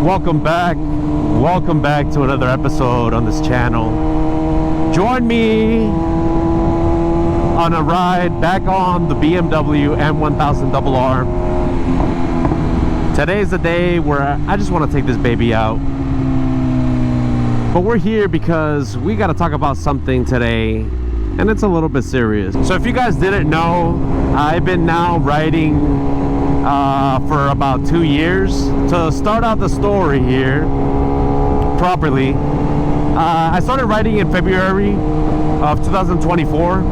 Welcome back to another episode on this channel. Join me on a ride back on the BMW M1000 Double R. Today's the day where I just want to take this baby out, but we're here because we got to talk about something today, and it's a little bit serious. So if you guys didn't know, I've been now riding for about 2 years. To start out the story here properly, I started riding in February of 2024.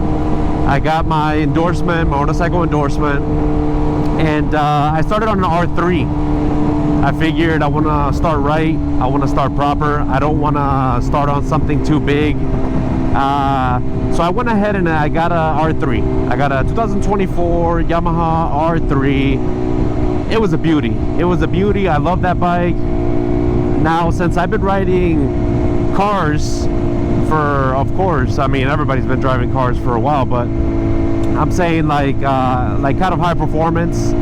I got my endorsement, my motorcycle endorsement, and I started on an R3. I figured I want to start right, I want to start proper, I don't want to start on something too big. So I went ahead and I got a R3. I got a 2024 Yamaha R3. It was a beauty. It was a beauty. I love that bike. Now, since I've been riding cars for, of course, I mean, everybody's been driving cars for a while, but I'm saying like kind of high performance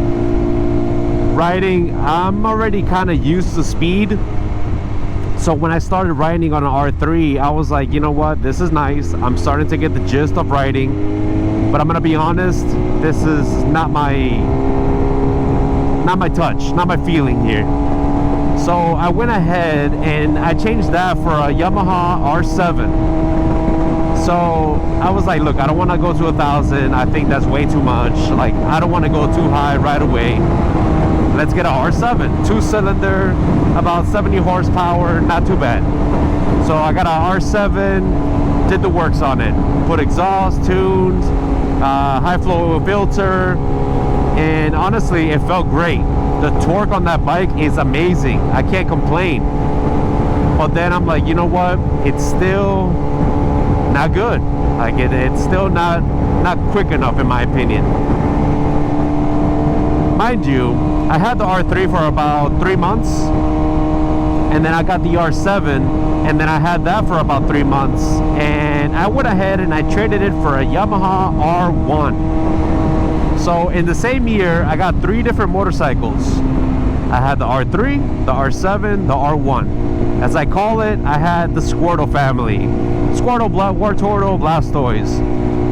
riding, I'm already kind of used to speed. So when I started riding on an R3, I was like, you know what, this is nice. I'm starting to get the gist of riding, but I'm gonna be honest, this is not my touch, not my feeling here. So I went ahead and I changed that for a Yamaha R7. So I was like, look, I don't want to go to 1,000. I think that's way too much. Like, I don't want to go too high right away. Let's get a R7, 2-cylinder, about 70 horsepower, not too bad. So I got a R7, did the works on it, put exhaust, tuned, high flow filter, and honestly, it felt great. The torque on that bike is amazing. I can't complain. But then I'm like, you know what? It's still not good. Like it's still not quick enough, in my opinion. Mind you, I had the R3 for about 3 months, and then I got the R7, and then I had that for about 3 months, and I went ahead and I traded it for a Yamaha R1. So in the same year, I got 3 different motorcycles. I had the R3, the R7, the R1. As I call it, I had the Squirtle family. Squirtle, Wartortle, Blastoise.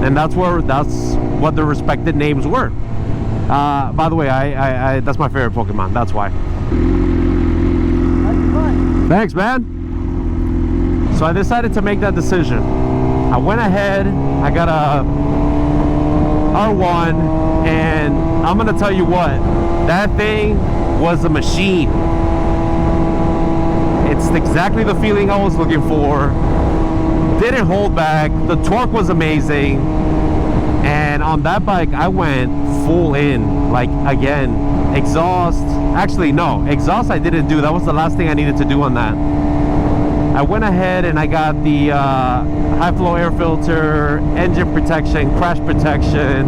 And that's what the respected names were. By the way, I that's my favorite Pokemon, that's why. Thanks, man. So I decided to make that decision. I went ahead, I got a R1, and I'm gonna tell you what, that thing was a machine. It's exactly the feeling I was looking for. Didn't hold back. The torque was amazing, and on that bike I went full in. Like, again, exhaust, actually no, exhaust I didn't do. That was the last thing I needed to do on that. I went ahead and I got the high flow air filter, engine protection, crash protection.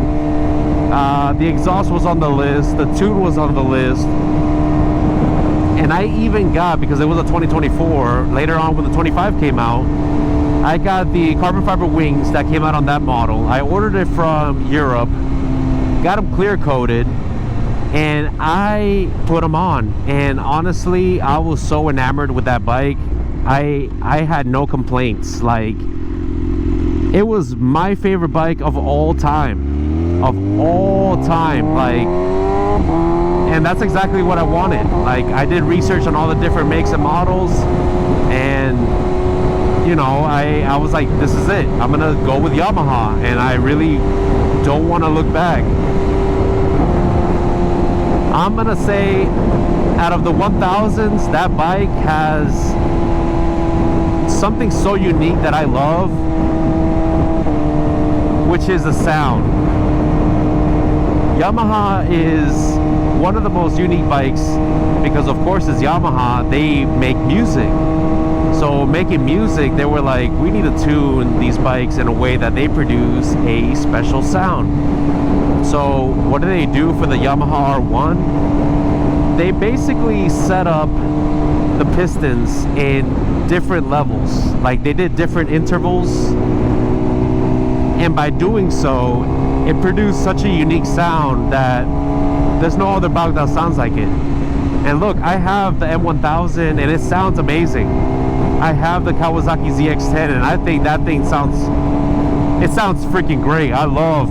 The exhaust was on the list, the tune was on the list, and I even got, because it was a 2024, later on when the 25 came out, I got the carbon fiber wings that came out on that model. I ordered it from Europe, got them clear coated, and I put them on, and honestly, I was so enamored with that bike. I had no complaints. Like, it was my favorite bike of all time. Like, and that's exactly what I wanted. Like, I did research on all the different makes and models, and you know, I was like, this is it, I'm gonna go with Yamaha, and I really don't want to look back. I'm gonna say, out of the 1000s, that bike has something so unique that I love, which is the sound. Yamaha is one of the most unique bikes because, of course, it's Yamaha. They make music. So making music, they were like, we need to tune these bikes in a way that they produce a special sound. So what do they do for the Yamaha R1? They basically set up the pistons in different levels. Like, they did different intervals, and by doing so, it produced such a unique sound that there's no other bike that sounds like it. And look, I have the M1000 and it sounds amazing. I have the Kawasaki ZX-10 and I think that thing sounds freaking great. I love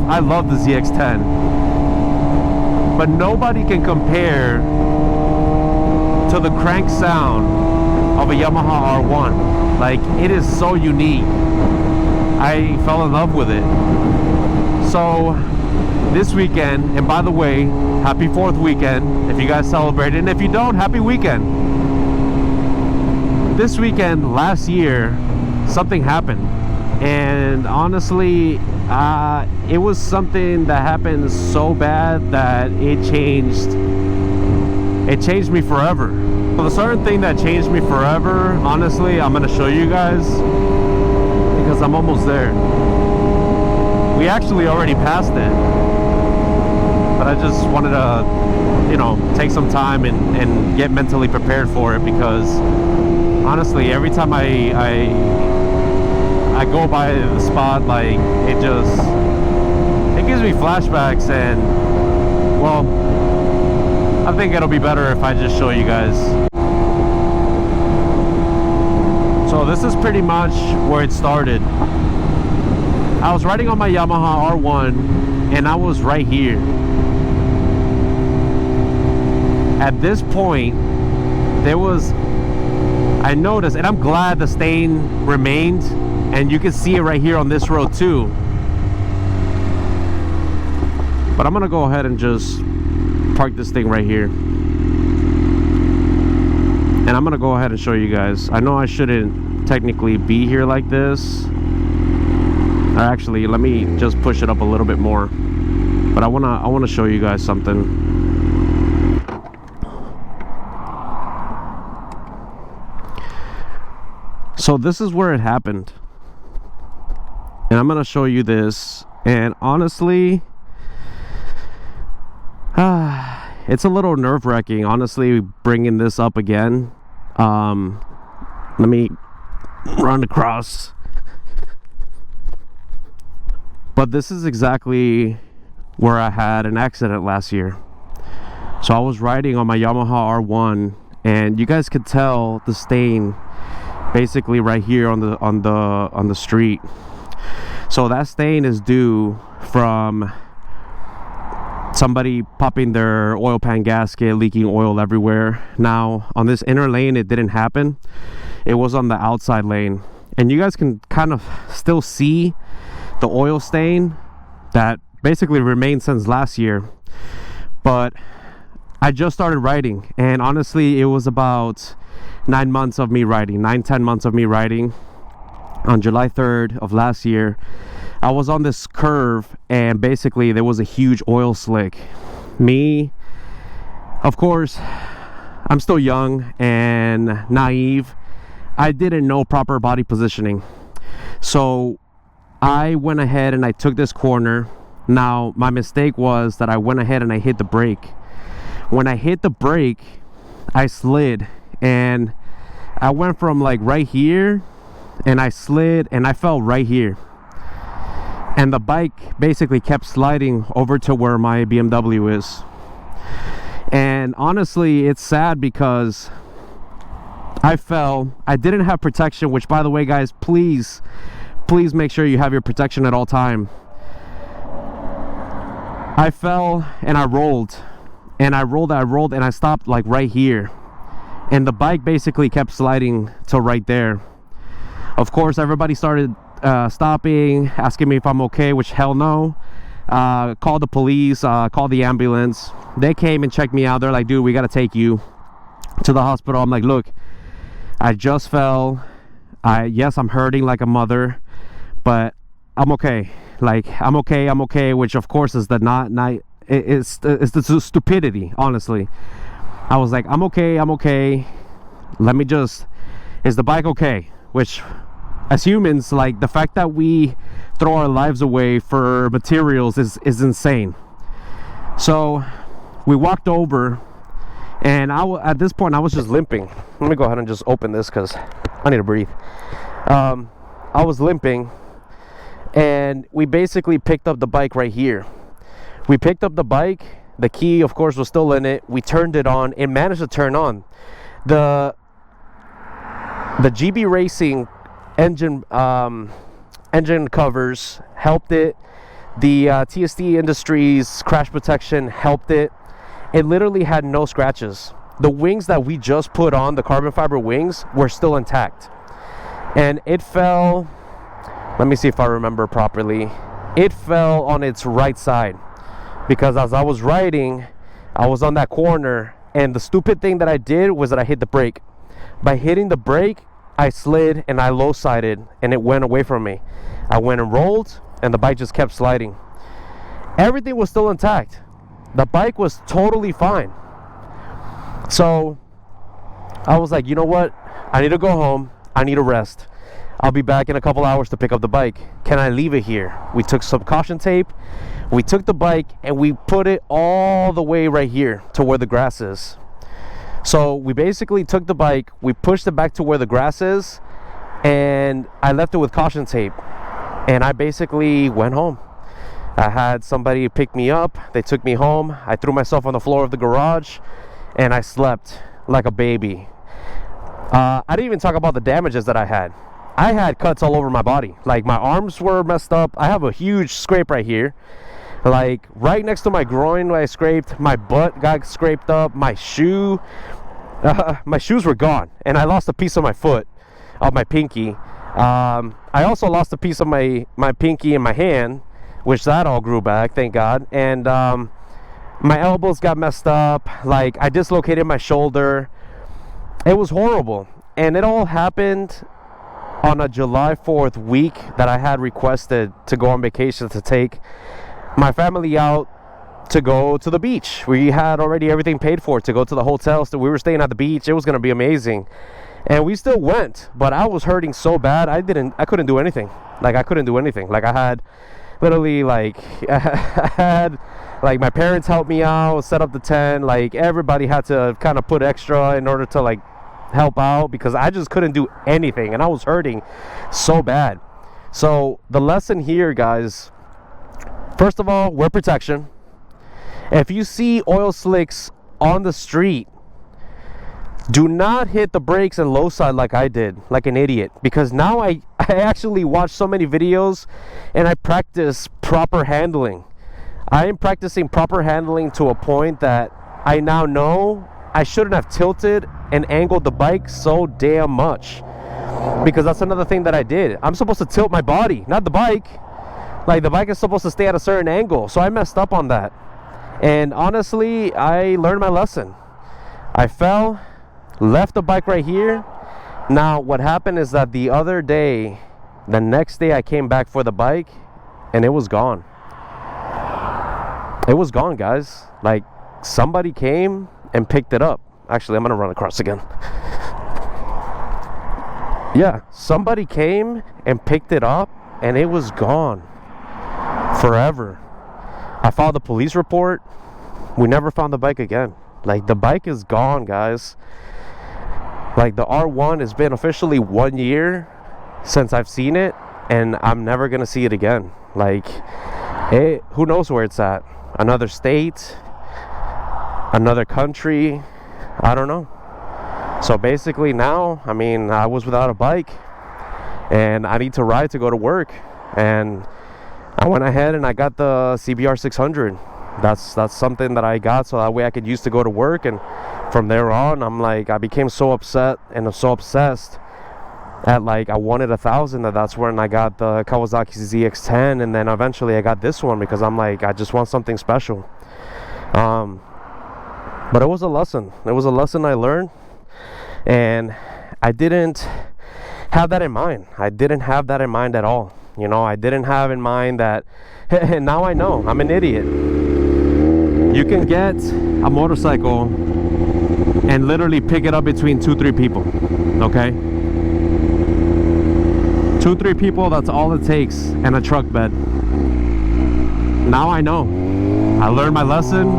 the ZX-10. But nobody can compare to the crank sound of a Yamaha R1. Like, it is so unique. I fell in love with it. So this weekend, and by the way, happy 4th weekend if you guys celebrate it, and if you don't, happy weekend. This weekend last year, something happened, and honestly, it was something that happened so bad that it changed me forever. So the certain thing that changed me forever, honestly, I'm gonna show you guys because I'm almost there. We actually already passed it, but I just wanted to, you know, take some time and get mentally prepared for it, because honestly, every time I go by the spot, like, it gives me flashbacks, and well, I think it'll be better if I just show you guys. So this is pretty much where it started. I was riding on my Yamaha R1 and I was right here. At this point, I noticed, and I'm glad the stain remained, and you can see it right here on this road too. But I'm gonna go ahead and just park this thing right here, and I'm gonna go ahead and show you guys. I know I shouldn't technically be here like this. Actually, let me just push it up a little bit more. But I wanna show you guys something. So this is where it happened, and I'm gonna show you this. And honestly, it's a little nerve-wracking, honestly, bringing this up again. Let me run across. But this is exactly where I had an accident last year. So I was riding on my Yamaha R1, and you guys could tell the stain basically right here on the street. So that stain is due from somebody popping their oil pan gasket, leaking oil everywhere. Now on this inner lane it didn't happen, it was on the outside lane, and you guys can kind of still see the oil stain that basically remained since last year. But I just started riding, and honestly it was about 9 months of me riding, 10 months of me riding. On July 3rd of last year, I was on this curve, and basically there was a huge oil slick. Me, of course, I'm still young and naive. I didn't know proper body positioning, so I went ahead and I took this corner. Now my mistake was that I went ahead and I hit the brake. When I hit the brake, I slid, and I went from like right here, and I slid and I fell right here, and the bike basically kept sliding over to where my BMW is. And honestly, it's sad because I fell. I didn't have protection, which, by the way, guys, please make sure you have your protection at all time. I fell and I rolled, and I rolled and I stopped like right here, and the bike basically kept sliding to right there. Of course, everybody started stopping, asking me if I'm okay, which hell no. Called the police, called the ambulance. They came and checked me out. They're like, dude, we gotta take you to the hospital. I'm like, look, I just fell. Yes, I'm hurting like a mother, but I'm okay. Like, I'm okay, which of course is it's the stupidity, honestly. I was like, I'm okay. Let me just, is the bike okay? Which, as humans, like, the fact that we throw our lives away for materials is insane. So we walked over, and at this point I was just limping. Let me go ahead and just open this because I need to breathe. I was limping, and we basically picked up the bike right here. We picked up the bike, The key, of course, was still in it. We turned it on. It managed to turn on. The GB Racing engine covers helped it. The TSD Industries crash protection helped it. It literally had no scratches. The wings that we just put on, the carbon fiber wings, were still intact. And it fell, let me see if I remember properly. It fell on its right side, because as I was riding, I was on that corner, and the stupid thing that I did was that I hit the brake. By hitting the brake, I slid and I low-sided, and it went away from me. I went and rolled, and the bike just kept sliding. Everything was still intact. The bike was totally fine. So I was like, you know what? I need to go home. I need to rest. I'll be back in a couple hours to pick up the bike. Can I leave it here? We took some caution tape. We took the bike and we put it all the way right here to where the grass is. So we basically took the bike, we pushed it back to where the grass is, and I left it with caution tape. And I basically went home. I had somebody pick me up. They took me home. I threw myself on the floor of the garage and I slept like a baby. I didn't even talk about the damages that I had. I had cuts all over my body. Like, my arms were messed up. I have a huge scrape right here. Like, right next to my groin where I scraped. My butt got scraped up. My shoes were gone. And I lost a piece of my foot, of my pinky. I also lost a piece of my pinky in my hand, which that all grew back, thank God. And my elbows got messed up. Like, I dislocated my shoulder. It was horrible. And it all happened on a July 4th week that I had requested to go on vacation, to take my family out to go to the beach. We had already everything paid for to go to the hotel. So we were staying at the beach. It was going to be amazing. And we still went, but I was hurting so bad. I couldn't do anything. Like, I couldn't do anything. Like, I had literally, like, I had, like, my parents helped me out, set up the tent. Like, everybody had to kind of put extra in order to, like, help out, because I just couldn't do anything and I was hurting so bad. So the lesson here, guys, first of all, wear protection. If you see oil slicks on the street, do not hit the brakes and low side like I did, like an idiot, because now I actually watch so many videos and I practice proper handling. I am practicing proper handling to a point that I now know I shouldn't have tilted and angled the bike so damn much, because that's another thing that I did. I'm supposed to tilt my body, not the bike. Like, the bike is supposed to stay at a certain angle, so I messed up on that. And honestly, I learned my lesson. I fell, left the bike right here. Now what happened is that the next day I came back for the bike and it was gone. It was gone, guys. Like, somebody came and picked it up. Actually, I'm gonna run across again. Yeah, somebody came and picked it up and it was gone forever. I filed a police report. We never found the bike again. Like, the bike is gone, guys. Like, the R1 has been officially 1 year since I've seen it, and I'm never gonna see it again. Like, who knows where it's at? Another state, another country, I don't know. So basically now, I mean, I was without a bike and I need to ride to go to work, and I went ahead and I got the CBR 600. That's something that I got so that way I could use to go to work. And from there on, I'm like, I became so upset and so obsessed at, like, I wanted 1,000. That's when I got the Kawasaki ZX-10, and then eventually I got this one because I'm like, I just want something special. But it was a lesson. It was a lesson I learned, and I didn't have that in mind. I didn't have that in mind at all. You know, I didn't have in mind that, and now I know I'm an idiot. You can get a motorcycle and literally pick it up between 2-3 people, okay? 2-3 people, that's all it takes, and a truck bed. Now I know. I learned my lesson.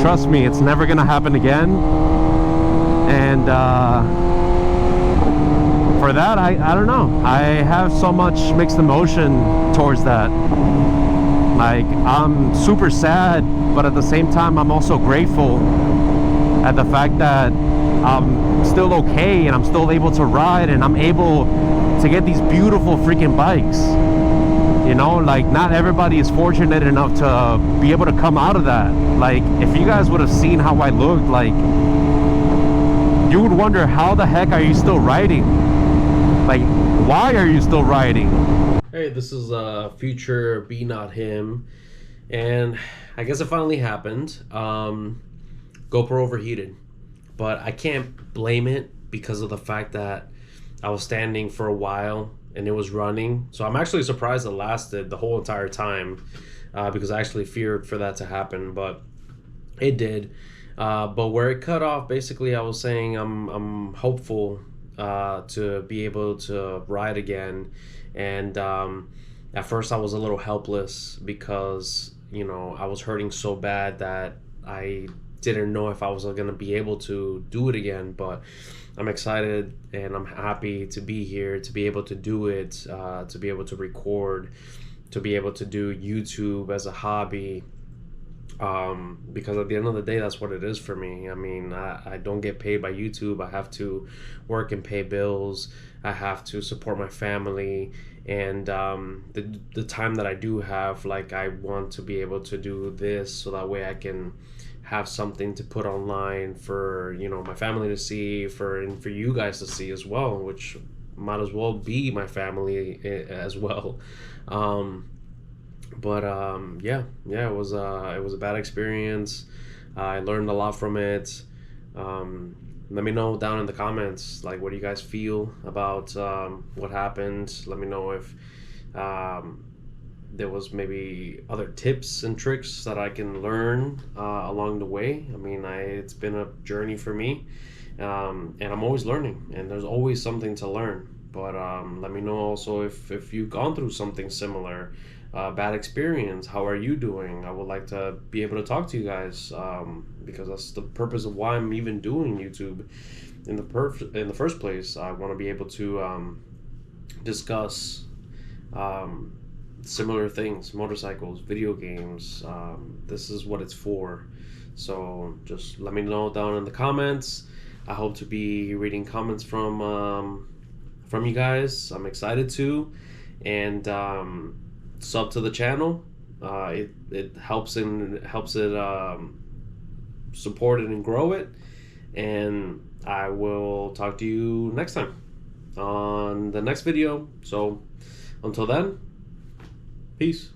Trust me, it's never gonna happen again. And for that, I don't know. I have so much mixed emotion towards that. Like, I'm super sad, but at the same time I'm also grateful at the fact that I'm still okay and I'm still able to ride and I'm able to get these beautiful freaking bikes. You know, like, not everybody is fortunate enough to be able to come out of that. Like, if you guys would have seen how I looked, like, you would wonder, how the heck are you still riding? Like, why are you still riding? Hey, this is future Be Not Him, and I guess it finally happened. GoPro overheated, but I can't blame it because of the fact that I was standing for a while and it was running. So I'm actually surprised it lasted the whole entire time, because I actually feared for that to happen, but it did. But where it cut off, basically, I was saying I'm hopeful to be able to ride again. And at first I was a little helpless because, you know, I was hurting so bad that I didn't know if I was going to be able to do it again. But I'm excited and I'm happy to be here, to be able to do it, to be able to record, to be able to do YouTube as a hobby. Because at the end of the day, that's what it is for me. I mean, I don't get paid by YouTube. I have to work and pay bills. I have to support my family. And the time that I do have, like, I want to be able to do this so that way I can have something to put online for, you know, my family to see, and for you guys to see as well, which might as well be my family as well. But yeah, it was a bad experience. I learned a lot from it. Let me know down in the comments, like, what do you guys feel about what happened. Let me know if there was maybe other tips and tricks that I can learn along the way. I mean, it's been a journey for me, and I'm always learning, and there's always something to learn. But let me know also if you've gone through something similar, bad experience. How are you doing? I would like to be able to talk to you guys, because that's the purpose of why I'm even doing YouTube in the first place. I want to be able to discuss similar things, motorcycles, video games. This is what it's for. So just let me know down in the comments. I hope to be reading comments from you guys. I'm excited to, and sub to the channel. It helps it support it and grow it. And I will talk to you next time on the next video. So until then, peace.